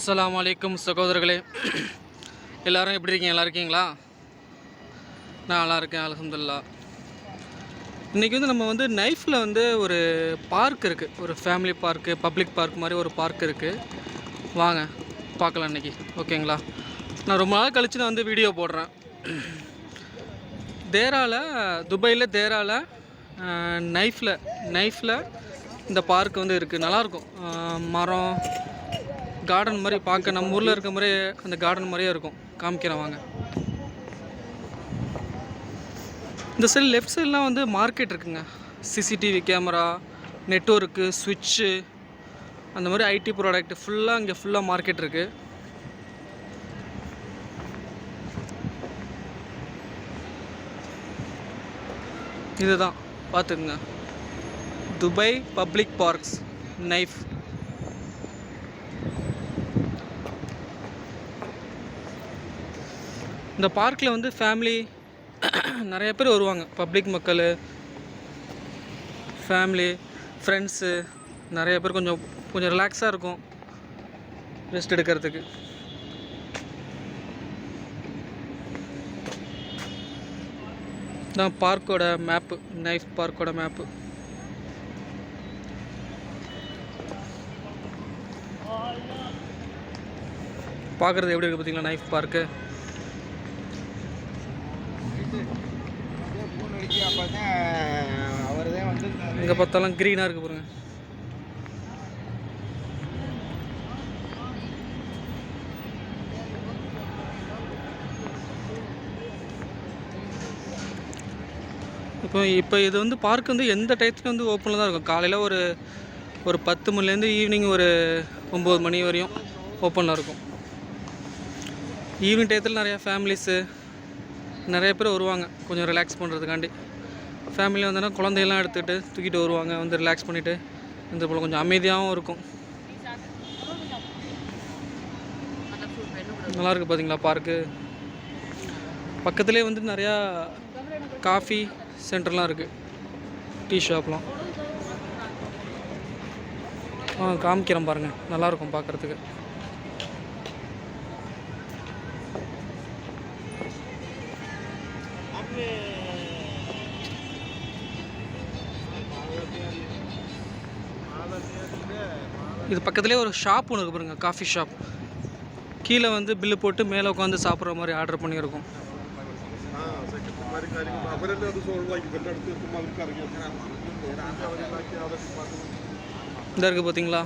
அஸ்ஸலாமு அலைக்கும் சகோதரர்களே, எல்லோரும் எப்படி இருக்கீங்க? நல்லா இருக்கீங்களா? நான் நல்லா இருக்கேன், அல்ஹம்துலில்லாஹ். இன்றைக்கி நம்ம நைஃப்பில் ஒரு பார்க் இருக்குது, ஒரு ஃபேமிலி பார்க்கு, பப்ளிக் பார்க் மாதிரி ஒரு பார்க் இருக்குது. வாங்க பார்க்கலாம் இன்றைக்கி, ஓகேங்களா? நான் ரொம்ப நாள் கழித்து நான் வீடியோ போடுறேன். துபாயில் தேராவில் நைஃப்பில் இந்த பார்க் இருக்குது. நல்லாயிருக்கும். மரம் கார்டன் மாதிரி பார்க்க நம்ம ஊரில் இருக்க மாதிரி அந்த கார்டன் மாதிரியே இருக்கும். காமிக்கிறேன் வாங்க. இந்த சைடு லெஃப்ட் சைட்லாம் மார்க்கெட் இருக்குங்க. சிசிடிவி கேமரா, நெட்வொர்க்கு, ஸ்விட்சு, அந்த மாதிரி ஐடி ப்ராடக்ட் ஃபுல்லாக இங்கே ஃபுல்லாக மார்க்கெட் இருக்குது. இதுதான் பார்த்துக்குங்க, துபாய் பப்ளிக் பார்க்ஸ் நைஃப். இந்த பார்க்கில் ஃபேமிலி நிறைய பேர் வருவாங்க. பப்ளிக் மக்கள், ஃபேமிலி, ஃப்ரெண்ட்ஸு நிறைய பேர் கொஞ்சம் ரிலாக்ஸாக இருக்கும் ரெஸ்ட் எடுக்கிறதுக்கு. தான் பார்க்கோட மேப்பு, நைஃப் பார்க்கோட மேப்பு. பார்க்குறது எப்படி இருக்குது பார்த்தீங்களா நைஃப் பார்க்கு? இங்கே பார்த்தாலும் க்ரீனாக இருக்குது பாருங்க. இப்போ இது பார்க் எந்த டயத்துலையும் ஓப்பனில் தான் இருக்கும். காலையில் ஒரு 10 மணிலேருந்து ஈவினிங் ஒரு 9 மணி வரையும் ஓப்பனில் இருக்கும். ஈவினிங் டயத்தில் நிறையா ஃபேமிலிஸு நிறைய பேர் வருவாங்க கொஞ்சம் ரிலாக்ஸ் பண்ணுறதுக்காண்டி. ஃபேமிலி வந்தோன்னா குழந்தையெல்லாம் எடுத்துகிட்டு தூக்கிட்டு வருவாங்க, ரிலாக்ஸ் பண்ணிவிட்டு போல் கொஞ்சம் அமைதியாகவும் இருக்கும். நல்லாயிருக்கு பார்த்தீங்களா பார்க்கு? பக்கத்துலேயே நிறையா காஃபி சென்டர்லாம் இருக்குது, டீ ஷாப்லாம். காமிக்கிறேன் பாருங்கள், நல்லாயிருக்கும் பார்க்குறதுக்கு. இது பக்கத்துலேயே ஒரு ஷாப் ஒன்று இருக்குது பாருங்க, காஃபி ஷாப். கீழே பில்லு போட்டு மேலே உட்காந்து சாப்பிட்ற மாதிரி ஆர்டர் பண்ணியிருக்கோம். இந்த இருக்குது பார்த்தீங்களா,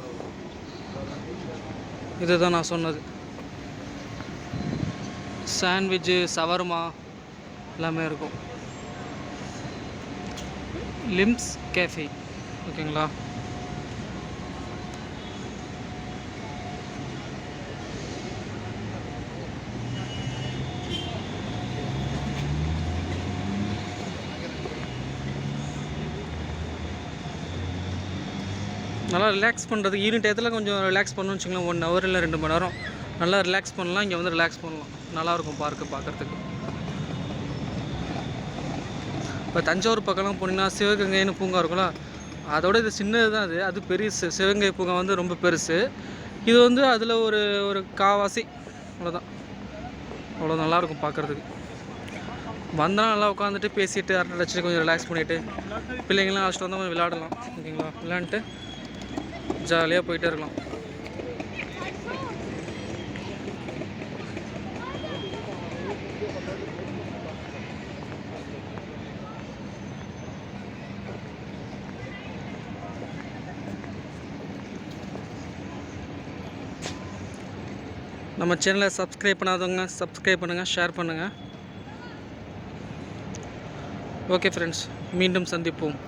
இதுதான் நான் சொன்னது. சாண்ட்விட்சு, சவர்மா எல்லாமே இருக்கும். லிம்ஸ் கேஃபே, ஓகேங்களா? நல்லா ரிலாக்ஸ் பண்ணுறதுக்கு ஈவினிங் டயத்தில் கொஞ்சம் ரிலாக்ஸ் பண்ணணும்னு வச்சுக்கலாம். 1 ஹவர் இல்லை 2 மணி நேரம் நல்லா ரிலாக்ஸ் பண்ணலாம். இங்கே ரிலாக்ஸ் பண்ணலாம், நல்லாயிருக்கும் பார்க்கு பார்க்குறதுக்கு. இப்போ தஞ்சாவூர் பக்கம்லாம் போனீங்கன்னா சிவகங்கைன்னு பூங்கா இருக்கும்ல, அதோட இது சின்னது தான். அது பெருசு. சிவகங்கை பூங்கா ரொம்ப பெருசு. இது அதில் ஒரு காவாசி, அவ்வளோதான். அவ்வளோ நல்லாயிருக்கும் பார்க்குறதுக்கு. வந்தால் நல்லா உட்காந்துட்டு பேசிட்டு அரட்டை அடிச்சுட்டு கொஞ்சம் ரிலாக்ஸ் பண்ணிவிட்டு பிள்ளைங்களாம் அழைச்சிட்டு வந்தால் கொஞ்சம் விளையாடலாம், ஓகேங்களா? விளையாண்டுட்டு ஜாலியாக போயிட்டே இருக்கலாம். நம்ம சேனலை சப்ஸ்கிரைப் பண்ணாதவங்க சப்ஸ்கிரைப் பண்ணுங்கள், ஷேர் பண்ணுங்கள். ஓகே ஃப்ரெண்ட்ஸ், மீண்டும் சந்திப்போம்.